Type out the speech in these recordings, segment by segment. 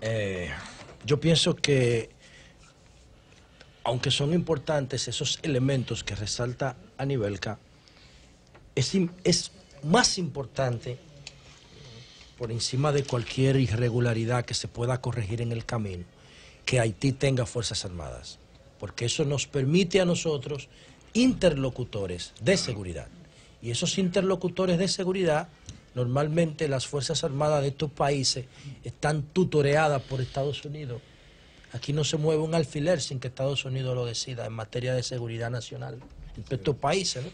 Eh, yo pienso que, aunque son importantes esos elementos que resalta Anibelka, es más importante, por encima de cualquier irregularidad que se pueda corregir en el camino, que Haití tenga Fuerzas Armadas, porque eso nos permite a nosotros interlocutores de seguridad. Y esos interlocutores de seguridad, normalmente las Fuerzas Armadas de estos países están tutoreadas por Estados Unidos. Aquí no se mueve un alfiler sin que Estados Unidos lo decida en materia de seguridad nacional en estos países, ¿no?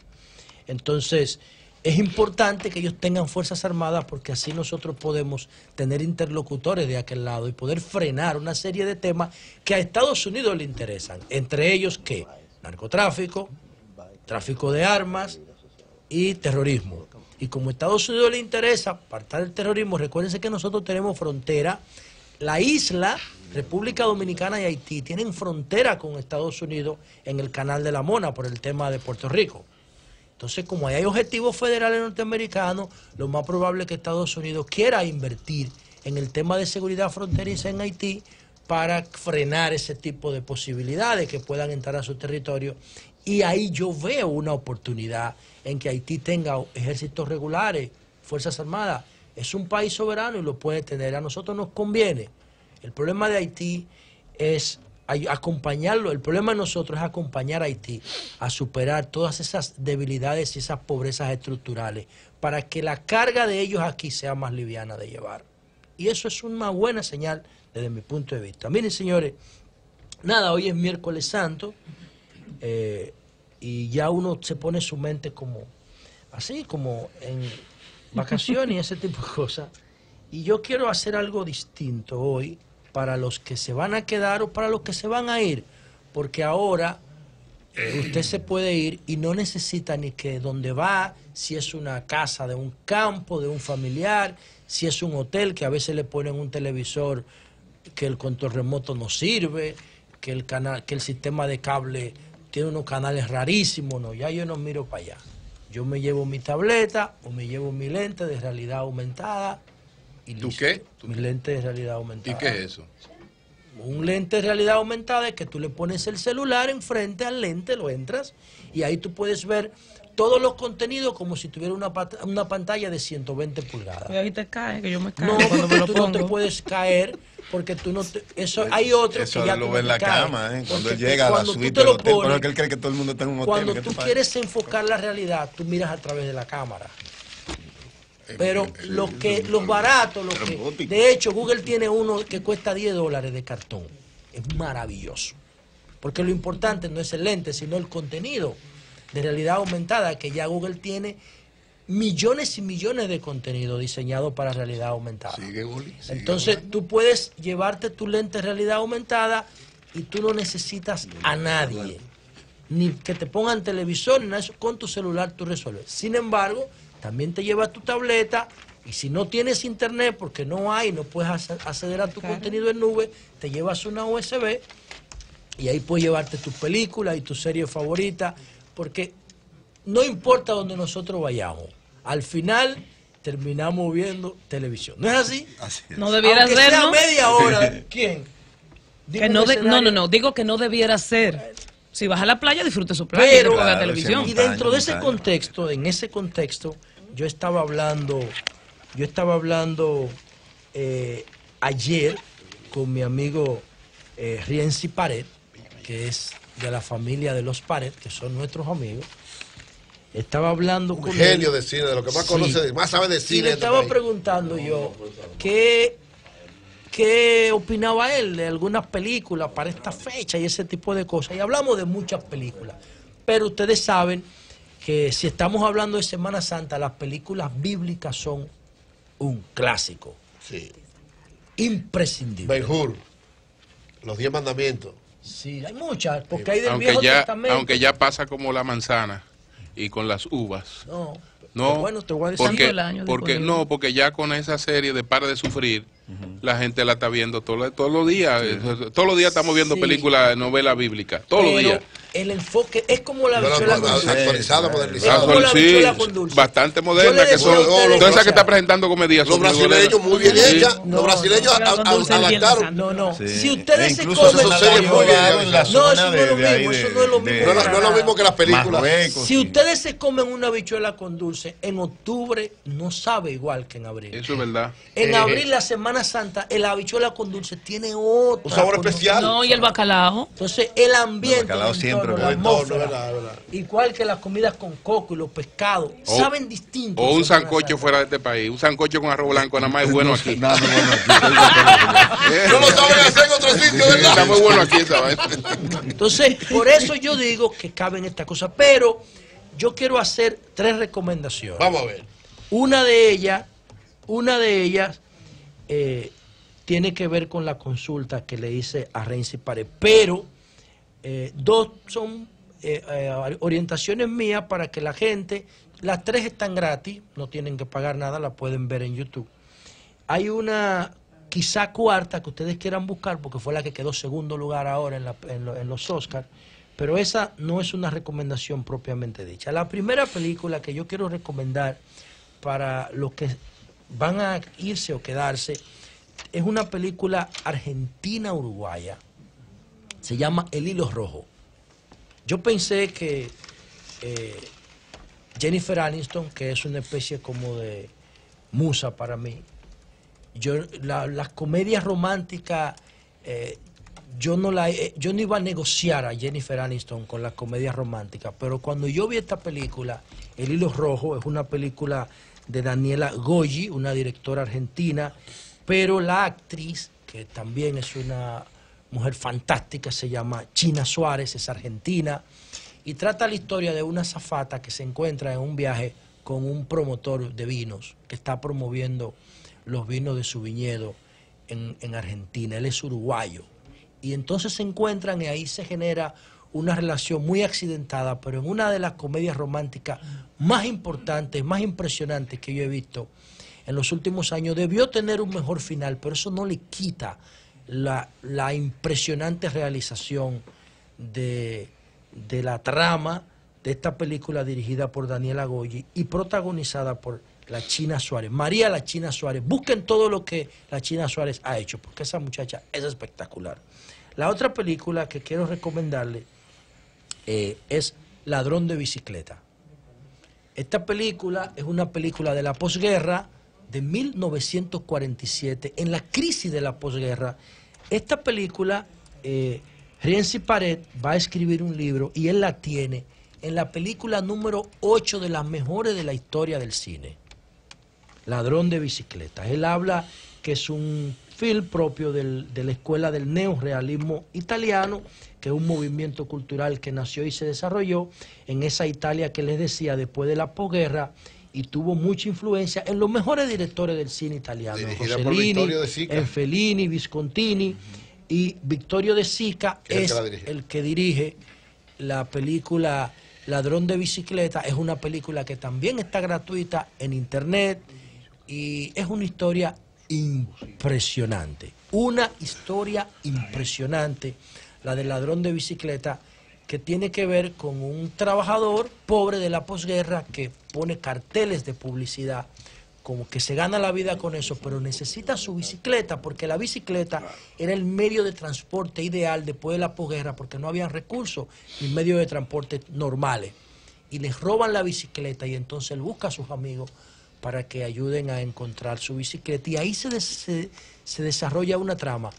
Entonces, es importante que ellos tengan Fuerzas Armadas porque así nosotros podemos tener interlocutores de aquel lado y poder frenar una serie de temas que a Estados Unidos le interesan. Entre ellos, ¿qué? Narcotráfico, tráfico de armas y terrorismo. Y como a Estados Unidos le interesa apartar el terrorismo, recuérdense que nosotros tenemos frontera. La isla, República Dominicana y Haití, tienen frontera con Estados Unidos en el Canal de la Mona por el tema de Puerto Rico. Entonces, como hay objetivos federales norteamericanos, lo más probable es que Estados Unidos quiera invertir en el tema de seguridad fronteriza en Haití para frenar ese tipo de posibilidades que puedan entrar a su territorio. Y ahí yo veo una oportunidad en que Haití tenga ejércitos regulares, Fuerzas Armadas. Es un país soberano y lo puede tener. A nosotros nos conviene. El problema de Haití es acompañarlo. El problema de nosotros es acompañar a Haití a superar todas esas debilidades y esas pobrezas estructurales para que la carga de ellos aquí sea más liviana de llevar. Y eso es una buena señal desde mi punto de vista. Miren, señores, nada, hoy es miércoles santo y ya uno se pone su mente como así, como en vacaciones y ese tipo de cosas. Y yo quiero hacer algo distinto hoy para los que se van a quedar o para los que se van a ir, porque ahora usted se puede ir y no necesita ni que donde va, si es una casa de un campo, de un familiar, si es un hotel que a veces le ponen un televisor que el control remoto no sirve, que el sistema de cable tiene unos canales rarísimos. No, ya yo no miro para allá. Yo me llevo mi tableta o me llevo mi lente de realidad aumentada. Y ¿Tú listo. qué? Mi lente de realidad aumentada. ¿Y qué es eso? Un lente de realidad aumentada es que tú le pones el celular enfrente al lente, lo entras y ahí tú puedes ver todos los contenidos como si tuviera una pantalla de 120 pulgadas. Y ahí te cae, que yo me caigo No, cuando me porque lo tú pongo. no te puedes caer porque tú no te, eso hay otro Eso que ya lo tú ve no en te la caes. cama, ¿eh? Cuando Porque él llega a la cuando tú suite te del lo hotel, pones, porque él cree que todo el mundo está en un hotel. cuando ¿qué tú te pasa? quieres enfocar la realidad, tú miras a través de la cámara. Pero los baratos, de hecho, Google tiene uno que cuesta $10 de cartón. Es maravilloso. Porque lo importante no es el lente, sino el contenido de realidad aumentada, que ya Google tiene millones y millones de contenido diseñado para realidad aumentada. Entonces, tú puedes llevarte tu lente de realidad aumentada y tú no necesitas a nadie. Ni que te pongan televisor, ni nada de eso. Con tu celular tú resuelves. Sin embargo, también te llevas tu tableta y si no tienes internet, porque no hay, no puedes acceder a tu contenido en nube, te llevas una USB y ahí puedes llevarte tus películas y tu serie favorita, porque no importa donde nosotros vayamos, al final terminamos viendo televisión. ¿No es así? Así es. No debiera Aunque ser, sea ¿no? media hora. ¿Quién? Que no, no, digo que no debiera ser. Si vas a la playa, disfrute su playa, Pero, y no ponga claro, televisión. y dentro de ese contexto, en ese contexto, yo estaba hablando ayer con mi amigo Rienzi Pared, que es de la familia de los Pared, que son nuestros amigos. Estaba hablando con Un genio él. de cine, de lo que más Sí. conoce, más sabe de Y cine. le en este estaba país. preguntando yo qué opinaba él de algunas películas para esta fecha y ese tipo de cosas. Y hablamos de muchas películas. Pero ustedes saben que si estamos hablando de Semana Santa, las películas bíblicas son un clásico. Sí. Imprescindible. Ben-Hur, los 10 mandamientos. Sí, hay muchas, porque hay del Viejo Testamento. aunque ya pasa como la manzana y con las uvas. No, No, bueno, te voy a decir. Santo del año disponible. porque ya con esa serie de Para de Sufrir, la gente la está viendo todos los días. Todos los días estamos viendo Sí. películas, novelas bíblicas. Todos los días. el enfoque es como la habichuela con dulce. Actualizada, Es modernizada. como la Sí, habichuela con dulce. bastante Yo moderna, le que decía a son, ustedes, todas esas o que sea, está presentando comedias Los son muy brasileños muy bien modernas. hechas. No, Los brasileños no, con dulce bien adaptaron. No, no. Sí. Si ustedes se incluso comen... esas series muy bien en la No, zona eso no es lo de ahí mismo, eso no es lo mismo No, para no es lo nada. mismo que las películas. Marruecos, Si sí. ustedes se comen una habichuela con dulce, en octubre no sabe igual que en abril. Eso es verdad. En abril, la Semana Santa, el habichuela con dulce tiene otra Un sabor connotación. especial. No, y el bacalao. Entonces, el ambiente, El bacalao el entorno, siempre la bueno. atmósfera, Es verdad. igual que las comidas con coco y los pescados, O- saben distinto. O en un Semana sancocho Santa. fuera de este país. Un sancocho con arroz blanco nada más es bueno aquí. No, aquí estoy de acuerdo. No lo saben hacer en otro sitio, Está ¿verdad? muy bueno aquí esa vaina. Entonces, por eso yo digo que caben estas cosas. Pero yo quiero hacer 3 recomendaciones. Vamos a ver. Una de ellas tiene que ver con la consulta que le hice a Renzi Pared, pero 2 son orientaciones mías para que la gente, las 3 están gratis, no tienen que pagar nada, la pueden ver en YouTube. Hay una quizá cuarta que ustedes quieran buscar, porque fue la que quedó segundo lugar ahora en los Oscars, pero esa no es una recomendación propiamente dicha. La primera película que yo quiero recomendar para los que van a irse o quedarse es una película argentina-uruguaya. Se llama El Hilo Rojo. Yo pensé que Jennifer Aniston, que es una especie como de musa para mí, las comedias románticas, yo no iba a negociar a Jennifer Aniston con las comedias románticas, pero cuando yo vi esta película, El Hilo Rojo, es una película de Daniela Goggi, una directora argentina, pero la actriz, que también es una mujer fantástica, se llama China Suárez, es argentina, y trata la historia de una azafata que se encuentra en un viaje con un promotor de vinos que está promoviendo los vinos de su viñedo en Argentina. Él es uruguayo. Y entonces se encuentran y ahí se genera una relación muy accidentada, pero en una de las comedias románticas más importantes, más impresionantes que yo he visto en los últimos años. Debió tener un mejor final, pero eso no le quita la impresionante realización de la trama de esta película dirigida por Daniela Goggi y protagonizada por la China Suárez, María la China Suárez. Busquen todo lo que la China Suárez ha hecho, porque esa muchacha es espectacular. La otra película que quiero recomendarle es Ladrón de Bicicleta. Esta película es una película de la posguerra de 1947, en la crisis de la posguerra. Esta película, Renzi Pared va a escribir un libro y él la tiene en la película número 8 de las mejores de la historia del cine. Ladrón de Bicicleta. Él habla que es un film propio de la escuela del neorrealismo italiano, que es un movimiento cultural que nació y se desarrolló en esa Italia que les decía después de la posguerra y tuvo mucha influencia en los mejores directores del cine italiano, Dirigida por Vittorio De Sica. Fellini, Viscontini, y Vittorio De Sica es el que dirige la película Ladrón de Bicicleta. Es una película que también está gratuita en internet y es una historia impresionante, la del Ladrón de Bicicleta, que tiene que ver con un trabajador pobre de la posguerra que pone carteles de publicidad, como que se gana la vida con eso, pero necesita su bicicleta, porque la bicicleta era el medio de transporte ideal después de la posguerra, porque no había recursos ni medios de transporte normales. Y les roban la bicicleta y entonces él busca a sus amigos para que ayuden a encontrar su bicicleta. Y ahí se desarrolla una trama.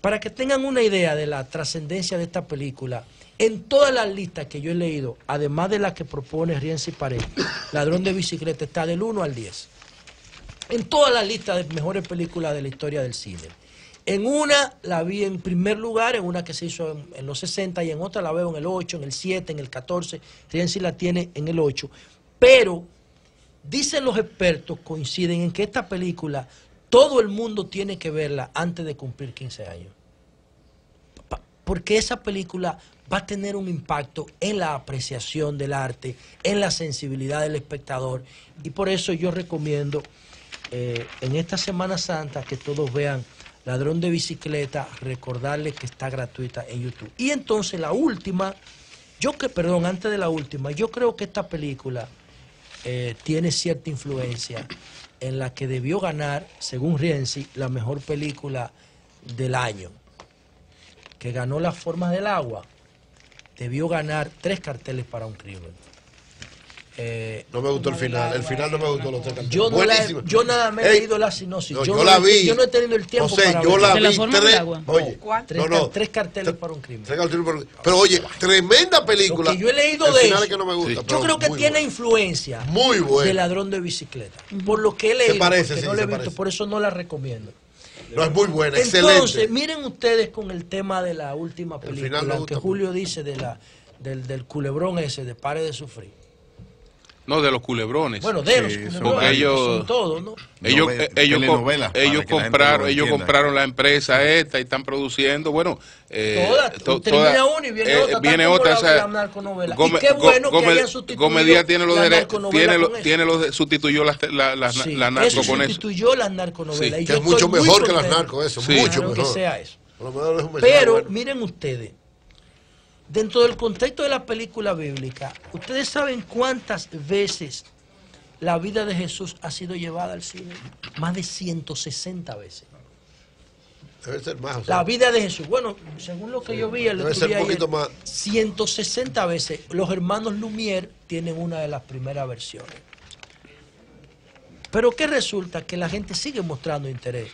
Para que tengan una idea de la trascendencia de esta película, en todas las listas que yo he leído, además de la que propone Renzi Pared, Ladrón de Bicicleta está del 1 al 10. En todas las listas de mejores películas de la historia del cine. En una la vi en primer lugar, en una que se hizo en los 60, y en otra la veo en el 8, en el 7, en el 14. Renzi la tiene en el 8. Pero dicen los expertos, coinciden en que esta película todo el mundo tiene que verla antes de cumplir 15 años. Porque esa película va a tener un impacto en la apreciación del arte, en la sensibilidad del espectador. Y por eso yo recomiendo en esta Semana Santa que todos vean Ladrón de Bicicleta, recordarles que está gratuita en YouTube. Y entonces la última Perdón, antes de la última, yo creo que esta película tiene cierta influencia en la que debió ganar, según Rienzi, la mejor película del año, que ganó Las formas del agua. Debió ganar 3 carteles para un crimen. No me gustó el final no me gustó los 3 carteles. Yo nada me he leído la sinopsis. No, yo la vi. Yo no he tenido el tiempo José, para yo verla. la ¿De La vi forma del agua? Oye, Tres carteles para un crimen. Pero oye, tremenda película. Lo que yo he leído el de final eso, es que no me gusta, yo pero creo que muy tiene bueno. influencia Muy bueno. de Ladrón de bicicleta. Por lo que he leído, parece, porque sí, no la he se visto, parece. por eso no la recomiendo. No, es muy buena, Entonces, excelente. miren ustedes con el tema de la última final película, me que gusta Julio dice del culebrón ese, de Pare de Sufrir. No, de los culebrones. Bueno, de los Sí, culebrones, porque ellos- son todos, ¿no? Ellos, Telenovelas, para ellos que la gente lo compraron, entienda. la empresa esta y están produciendo, bueno, Termina una y viene otra. viene tal como otra, la- o sea, la narconovela. Gome- Y qué bueno que Gome- hayan sustituido Gomedia tiene los la derechos, narconovela con eso. sustituyó la Sí, narco eso con eso. sustituyó las narconovelas. Sí, y Que yo es mucho estoy muy mejor que las contento. narcos, eso, Sí. mucho Claro que mejor. sea eso. Por lo menos es un mensaje Pero bueno. miren ustedes, dentro del contexto de la película bíblica, ¿ustedes saben cuántas veces la vida de Jesús ha sido llevada al cine? Más de 160 veces. Debe ser más. O sea, La vida de Jesús. Bueno, según lo que yo vi, debe ser un poquito más. 160 veces. Los hermanos Lumière tienen una de las primeras versiones. Pero que resulta que la gente sigue mostrando interés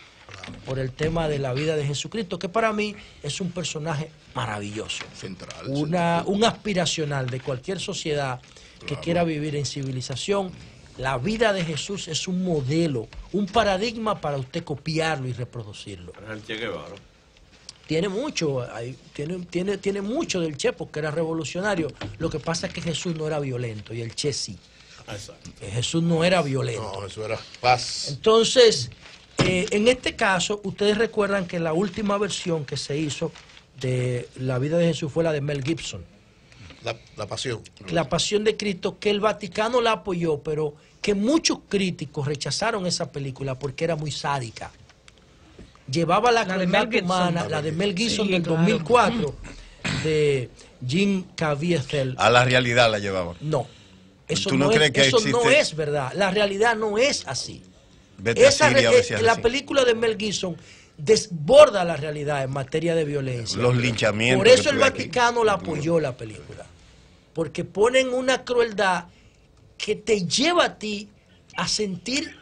por el tema de la vida de Jesucristo, que para mí es un personaje maravilloso. Central. Un aspiracional de cualquier sociedad que quiera vivir en civilización. La vida de Jesús es un modelo, un paradigma para usted copiarlo y reproducirlo. Tiene mucho, tiene mucho del Che, porque era revolucionario. Lo que pasa es que Jesús no era violento y el Che sí. Jesús no era violento. No, eso era paz. Entonces, en este caso, ustedes recuerdan que la última versión que se hizo de la vida de Jesús fue la de Mel Gibson. La pasión. La pasión de Cristo, que el Vaticano la apoyó, pero que muchos críticos rechazaron esa película porque era muy sádica. Llevaba la La de crueldad Mel Gibson. humana, la de Mel Gibson Sí, del claro. 2004, de Jim Caviezel. A la realidad la llevaban. No, eso, ¿Tú no no, crees es, que eso no existe? es verdad. La realidad no es así. Vete a Esa Siria a ver si es la así. película de Mel Gibson desborda la realidad en materia de violencia. Los linchamientos Por eso que el tuve aquí. Vaticano la apoyó la película. Porque ponen una crueldad que te lleva a ti a sentir.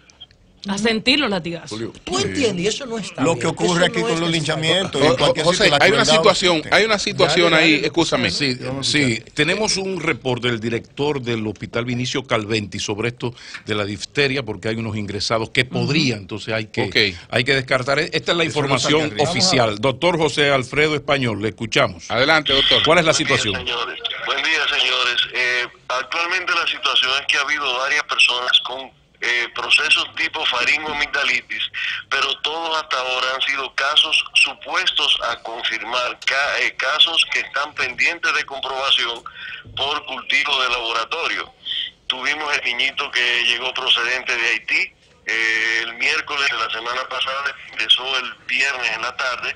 A sentir los latigazos. Tú entiendes, y eso no está Lo bien. que ocurre Eso aquí no con es los necesario. linchamientos. y en cualquier José, sitio, la hay una crueldad situación, existe. hay una situación Dale, ahí, dale, escúchame. Sí, tenemos un reporte del director del Hospital Vinicio Calventi sobre esto de la difteria, porque hay unos ingresados que podrían, entonces hay que descartar. Esta es la Eso no información está terrible. oficial. Doctor José Alfredo Español, le escuchamos. Adelante, doctor. ¿Cuál es la Buen día, situación? señores. Buen día, señores. Actualmente la situación es que ha habido varias personas con procesos tipo faringoamigdalitis, pero todos hasta ahora han sido casos supuestos a confirmar, casos que están pendientes de comprobación por cultivo de laboratorio. Tuvimos el niñito que llegó procedente de Haití, el miércoles de la semana pasada, ingresó el viernes en la tarde.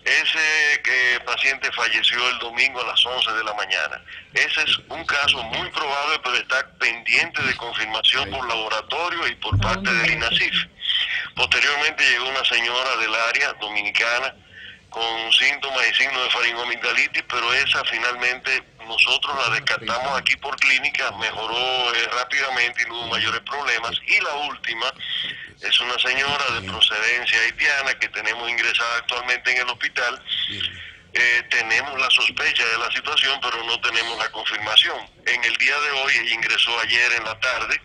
Ese paciente falleció el domingo a las 11 de la mañana. Ese es un caso muy probable, pero está pendiente de confirmación por laboratorio y por parte del INASIF. Posteriormente llegó una señora del área dominicana con síntomas y signos de faringoamigdalitis, pero esa finalmente nosotros la descartamos aquí por clínica, mejoró rápidamente y no hubo mayores problemas. Y la última es una señora de procedencia haitiana que tenemos ingresada actualmente en el hospital. Tenemos la sospecha de la situación, pero no tenemos la confirmación. En el día de hoy, ella ingresó ayer en la tarde,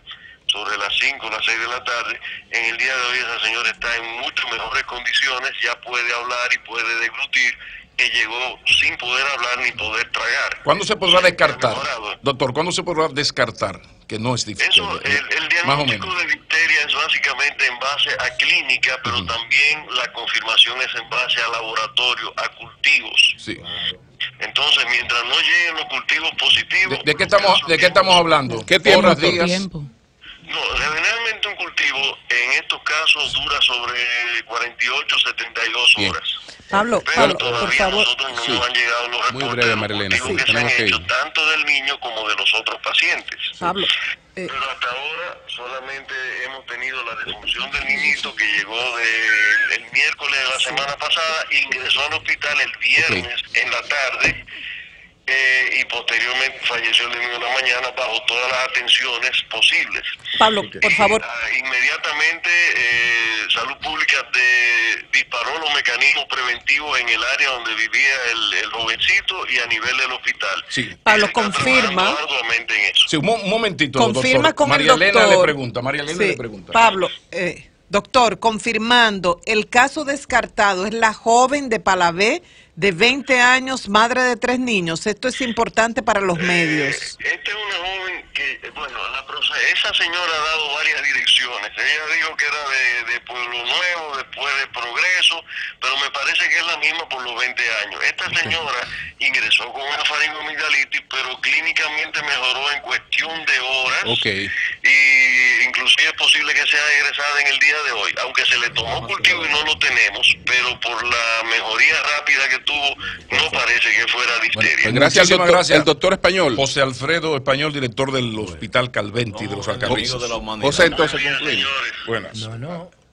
sobre las 5 o las 6 de la tarde. En el día de hoy esa señora está en mucho mejores condiciones, ya puede hablar y puede deglutir, que llegó sin poder hablar ni poder tragar. ¿Cuándo se podrá descartar? Mejorado. Doctor, ¿cuándo se podrá descartar que no es difícil? Eso, el Más o diagnóstico menos. de difteria es básicamente en base a clínica, pero también la confirmación es en base a laboratorio, a cultivos. Sí. Entonces, mientras no lleguen los cultivos positivos... ¿De qué estamos hablando? ¿Qué tiempo, Horas, doctor? días. Tiempo. No, generalmente un cultivo en estos casos dura sobre 48, 72 Bien. horas. Pablo, pero Pablo, todavía por favor. nosotros no nos han llegado los Muy reportes breve, de los Marilena, motivos sí, que se han tenemos que hecho, ir. tanto del niño como de los otros pacientes. Pablo, Pero hasta ahora solamente hemos tenido la defunción del niñito que llegó el miércoles de la semana pasada, ingresó al hospital el viernes en la tarde y posteriormente falleció el domingo en la mañana bajo todas las atenciones posibles. Pablo, por favor. Inmediatamente Salud Pública disparó los mecanismos preventivos en el área donde vivía el jovencito y a nivel del hospital. Sí. Pablo, Está confirma. trabajando arduamente en eso. Sí, un momentito, Confirma doctor. con María el Elena doctor. le pregunta, María Elena Sí, le pregunta. Pablo, doctor, confirmando, el caso descartado es la joven de Palabé de 20 años, madre de 3 niños. Esto es importante para los medios. Esta es una joven que, bueno, esa señora ha dado varias direcciones. Ella dijo que era de Pueblo Nuevo, después de Progreso, pero me parece que es la misma por los 20 años. Esta señora ingresó con una faringoamigdalitis, pero clínicamente mejoró en cuestión de horas. Y inclusive es posible que sea egresada en el día de hoy, aunque se le tomó cultivo y no lo tenemos, pero por la mejoría rápida que tuvo, no parece que fuera difteria. Pues gracias al doctor, el doctor Español. José Alfredo Español, director del Hospital Calventi de los Alcarrizos. José, entonces concluimos. Buenas.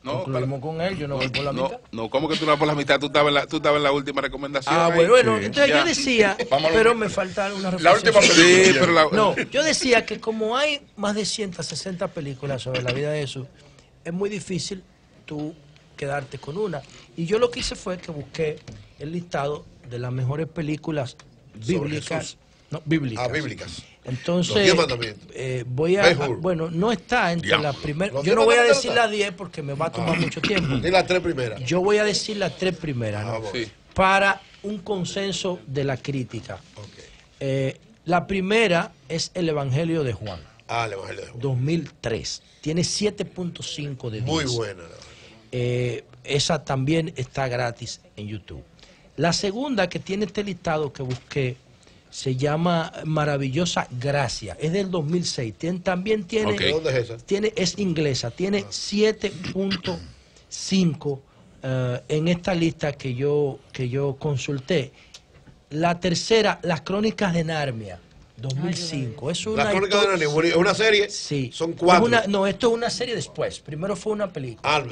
Concluimos con él, yo no voy por la mitad. No, ¿cómo que tú no vas por la mitad? Tú estabas en la última recomendación. Bueno, Sí, entonces ya. yo decía, pero me falta una La última reflexión. película. Sí, pero No, yo decía que como hay más de 160 películas sobre la vida de Jesús, es muy difícil tú quedarte con una. Y yo lo que hice fue que busqué el listado de las mejores películas bíblicas. No, bíblicas. Bíblicas. Entonces, Los 10 mandamientos. voy a... Ben-Hur. Bueno, no está entre las primeras... Los Yo no 10 voy a mandamientos decir no las 10 porque me va a tomar mucho tiempo. Ni las 3 primeras. Yo voy a decir las 3 primeras, ¿no? Sí. Para un consenso de la crítica. La primera es el Evangelio de Juan, El Evangelio de Juan. 2003. Tiene 7.5 de 10. Muy buena. Esa también está gratis en YouTube. La segunda que tiene este listado que busqué se llama Maravillosa Gracia. Es del 2006. También tiene... ¿De dónde es esa? Es inglesa. Tiene 7.5 en esta lista que yo consulté. La tercera, Las Crónicas de Narnia, 2005. Es una Las Crónicas de Narnia, ¿es una serie? Sí. Son 4. No, esto es una serie después. Primero fue una película.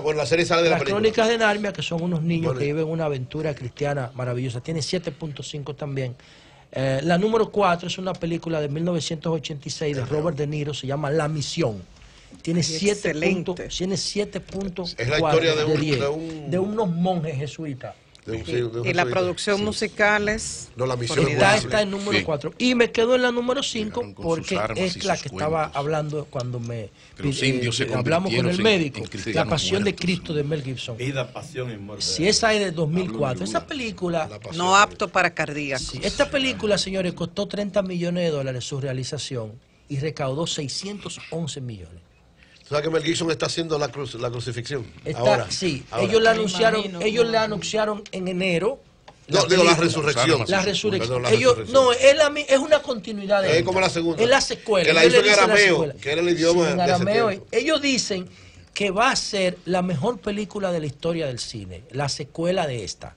Bueno, la serie sale de la Las película. Crónicas de Narnia, que son unos niños Bueno. que viven una aventura cristiana maravillosa. Tiene 7.5 también. La número 4 es una película de 1986 de Robert De Niro, se llama La Misión. Tiene 7.4 Es la historia de 10, un- de unos monjes jesuitas. Y la producción musical es... No, La Misión es Está en número 4. Y me quedo en la número 5 con porque sus armas es y la sus que estaba cuentos. hablando cuando Que los indios se hablamos con el convirtieron médico. en cristianos La Pasión muertos. de Cristo de Mel Gibson. Vida, pasión y muerte. Si esa es de 2004. Esa película... No apto para cardíacos. Sí, esta película, señores, costó $30 millones su realización y recaudó 611 millones. ¿Tú sabes que Mel Gibson está haciendo la crucifixión? Ahora, ellos la anunciaron en enero. No, digo la resurrección. La resurrección. Perdón, la Ellos, resurrección. es una continuidad de Es como la segunda. Es la secuela. Que la Ellos hizo le en dicen la arameo, secuela. que era el idioma en de ese arameo. tiempo. Ellos dicen que va a ser la mejor película de la historia del cine, la secuela de esta.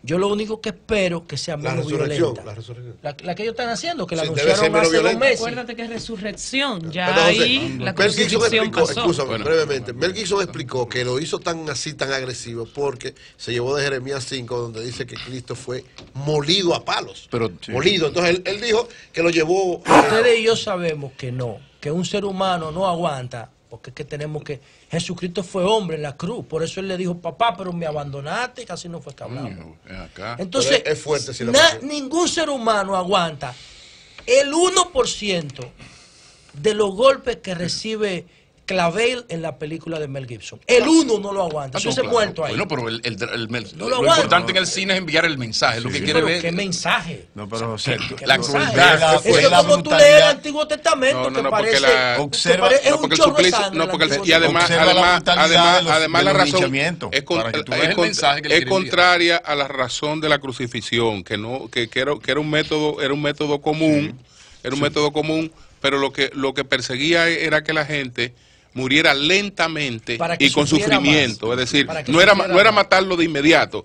Yo lo único que espero que sea La menos resurrección. violenta. La resurrección. La que ellos están haciendo, que la Sí, debe ser anunciaron menos hace 2 violenta. meses. Acuérdate que es resurrección. Ya Entonces, ahí la Mel Gibson crucifixión explicó, pasó. escúchame, brevemente, Mel Gibson explicó que lo hizo tan agresivo porque se llevó de Jeremías 5, donde dice que Cristo fue molido a palos. Pero, molido. Entonces él dijo que lo llevó... Ustedes y yo sabemos que no, que un ser humano no aguanta, porque es que tenemos que... Jesucristo fue hombre en la cruz, por eso él le dijo, papá, pero me abandonaste, casi no fue que hablamos. Entonces, Pero es fuerte si ningún ser humano aguanta el 1% de los golpes que recibe Clavel en la película de Mel Gibson. El 1 no lo aguanta, eso se muerto ahí. Bueno, pero lo aguanta. importante en el cine es enviar el mensaje, lo que quiere pero ver. ¿qué mensaje? No, pero José, La mensaje? crueldad. Eso es como tú lees el Antiguo Testamento, que parece... observa- es No, un porque el chorro de suplicio, sangre no, el porque Antiguo y además, Observa la brutalidad de los la razón linchamientos, para que tú veas el mensaje que le es quieren enviar. contraria a la razón de la crucifixión, que era un método común, pero lo que perseguía era que la gente muriera lentamente Para que y con sufriera sufrimiento. más. Es decir, Para que no era sufriera más. matarlo de inmediato,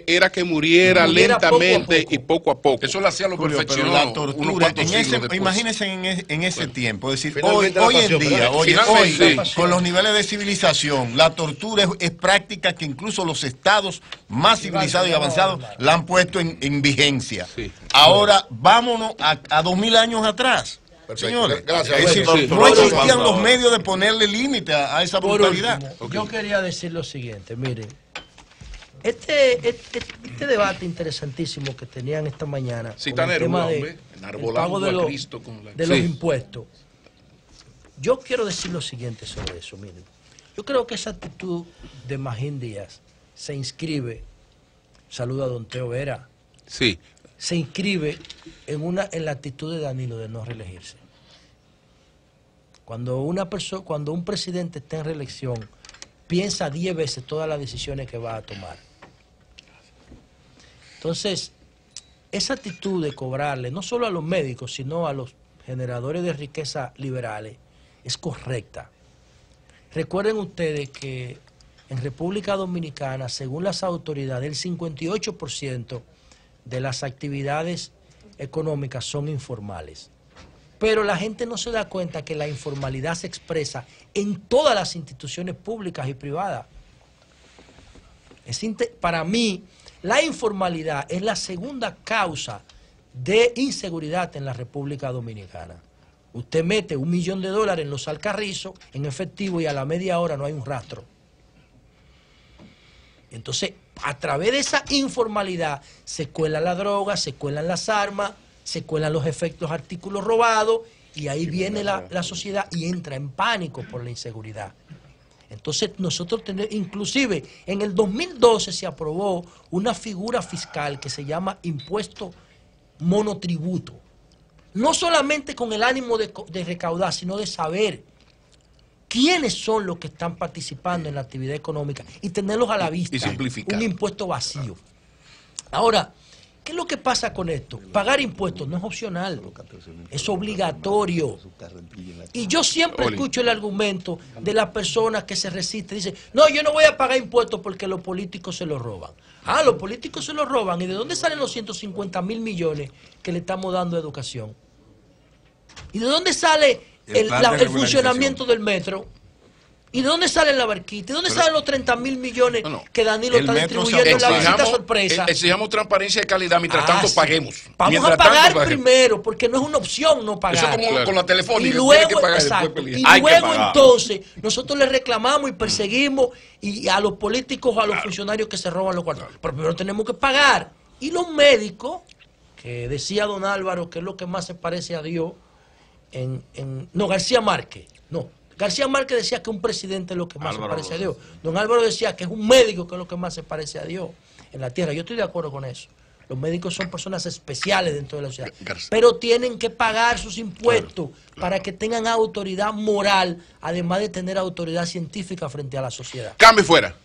era que muriera lentamente y poco a poco. Eso lo hacía a la Julio, perfección. pero la unos tortura, cuantos en siglos ese, después. imagínense en ese tiempo, es decir, Finalmente hoy la en pasión, día, ¿verdad? hoy, Finalmente, sí. con los niveles de civilización, la tortura es práctica que incluso los estados más civilizados y avanzados la han puesto en vigencia. Sí. Ahora, vámonos a 2000 años atrás. Perfecto. Señores, Gracias. es decir, Sí. no existían los medios de ponerle límite a esa Por brutalidad. último, yo quería decir lo siguiente, miren, este debate interesantísimo que tenían esta mañana Sí, con está el tema Neruda, de hombre, el enarbolando pago de, a los- Cristo con la- de los Sí. impuestos. Yo quiero decir lo siguiente sobre eso, miren. Yo creo que esa actitud de Magín Díaz se inscribe, saluda a don Teo Vera, Sí, se inscribe en la actitud de Danilo de no reelegirse. Cuando un presidente está en reelección, piensa 10 veces todas las decisiones que va a tomar. Entonces, esa actitud de cobrarle, no solo a los médicos, sino a los generadores de riqueza liberales, es correcta. Recuerden ustedes que en República Dominicana, según las autoridades, el 58% de las actividades económicas son informales. Pero la gente no se da cuenta que la informalidad se expresa en todas las instituciones públicas y privadas. Para mí, la informalidad es la segunda causa de inseguridad en la República Dominicana. Usted mete $1 millón en los Alcarrizos en efectivo y a la media hora no hay un rastro. Entonces, a través de esa informalidad se cuela la droga, se cuelan las armas, se cuelan los efectos artículos robados y ahí viene la sociedad y entra en pánico por la inseguridad. Entonces nosotros tenemos, inclusive en el 2012 se aprobó una figura fiscal que se llama impuesto monotributo. No solamente con el ánimo de recaudar, sino de saber quiénes son los que están participando en la actividad económica y tenerlos a la vista. Y simplificar. Un impuesto vacío. Ahora, ¿qué es lo que pasa con esto? Pagar impuestos no es opcional, es obligatorio. Y yo siempre escucho el argumento de las personas que se resisten. Dicen, no, yo no voy a pagar impuestos porque los políticos se los roban. Ah, los políticos se los roban. ¿Y de dónde salen los 150.000 millones que le estamos dando a educación? ¿Y de dónde sale el funcionamiento del metro? ¿Y de dónde sale la barquita? ¿Y de dónde salen los 30.000 millones que Danilo está distribuyendo en la visita sorpresa? Exijamos transparencia de calidad, mientras tanto sí. paguemos. Vamos Mientras a pagar tanto, primero, porque no es una opción no pagar. Eso es como con la telefónica. Y tiene luego, que pagar, exacto, después y pelear. luego entonces nosotros le reclamamos y perseguimos y a los políticos o a los funcionarios que se roban los cuartos. Pero primero tenemos que pagar. Y los médicos, que decía don Álvaro que es lo que más se parece a Dios, no, García Márquez, no. García Márquez decía que un presidente es lo que más se parece a Dios. Don Álvaro decía que es un médico que es lo que más se parece a Dios en la tierra. Yo estoy de acuerdo con eso. Los médicos son personas especiales dentro de la sociedad. Pero tienen que pagar sus impuestos para que tengan autoridad moral, además de tener autoridad científica frente a la sociedad. Cambio fuera.